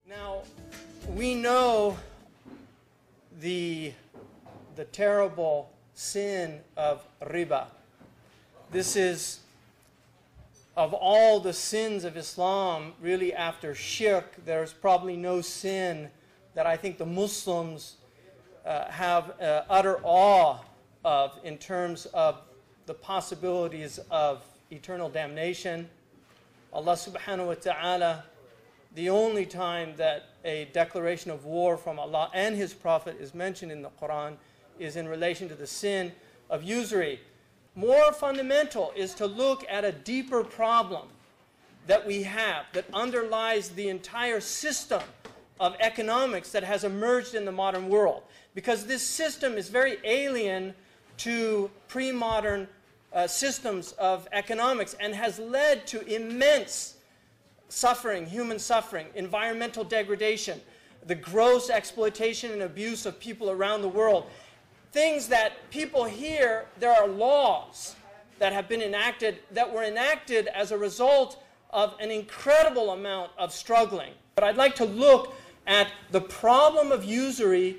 Now, we know the terrible sin of Riba. This is, of all the sins of Islam, really after shirk, there's probably no sin that I think the Muslims have utter awe of in terms of the possibilities of eternal damnation. Allah subhanahu wa ta'ala, the only time that a declaration of war from Allah and His Prophet is mentioned in the Quran is in relation to the sin of usury. More fundamental is to look at a deeper problem that we have that underlies the entire system of economics that has emerged in the modern world. Because this system is very alien to pre-modern systems of economics and has led to immense suffering, human suffering, environmental degradation, the gross exploitation and abuse of people around the world. Things that people here, there are laws that have been enacted, that were enacted as a result of an incredible amount of struggling. But I'd like to look at the problem of usury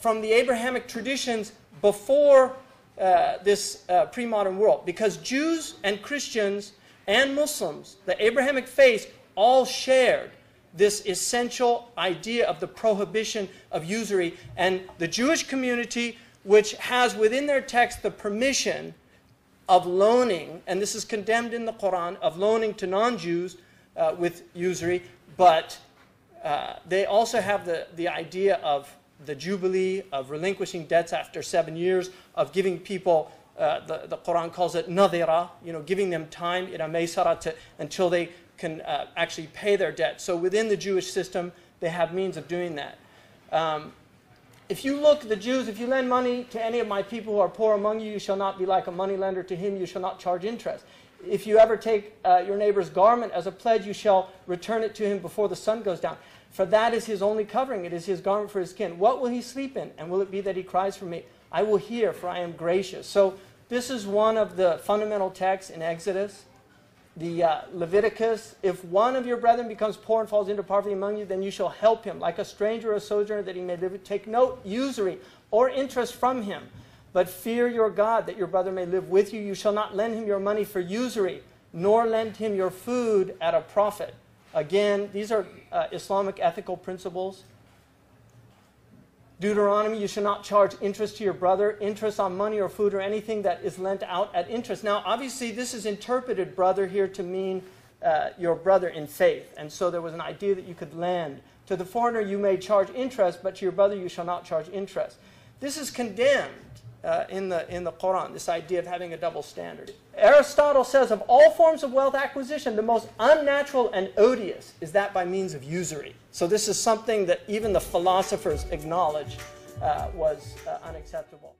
from the Abrahamic traditions before this pre-modern world. Because Jews and Christians and Muslims, the Abrahamic faith, all shared this essential idea of the prohibition of usury. And the Jewish community, which has within their text the permission of loaning, and this is condemned in the Quran, of loaning to non-Jews with usury, but they also have the idea of the jubilee, of relinquishing debts after 7 years, of giving people, the Quran calls it nadira, giving them time, until they can actually pay their debt. So within the Jewish system, they have means of doing that. If you look, the Jews, if you lend money to any of my people who are poor among you, you shall not be like a moneylender to him, you shall not charge interest. If you ever take your neighbor's garment as a pledge, you shall return it to him before the sun goes down. For that is his only covering, it is his garment for his skin. What will he sleep in? And will it be that he cries for me? I will hear, for I am gracious. So this is one of the fundamental texts in Exodus. The Leviticus, if one of your brethren becomes poor and falls into poverty among you, then you shall help him, like a stranger or a sojourner, that he may live. Take no usury or interest from him, but fear your God, that your brother may live with you. You shall not lend him your money for usury, nor lend him your food at a profit. Again, these are Islamic ethical principles. Deuteronomy, you shall not charge interest to your brother, interest on money or food or anything that is lent out at interest. Now, obviously, this is interpreted, brother, here to mean your brother in faith. And so there was an idea that you could lend. To the foreigner, you may charge interest, but to your brother, you shall not charge interest. This is condemned in the Quran, this idea of having a double standard. Aristotle says of all forms of wealth acquisition, the most unnatural and odious is that by means of usury. So this is something that even the philosophers acknowledge was unacceptable.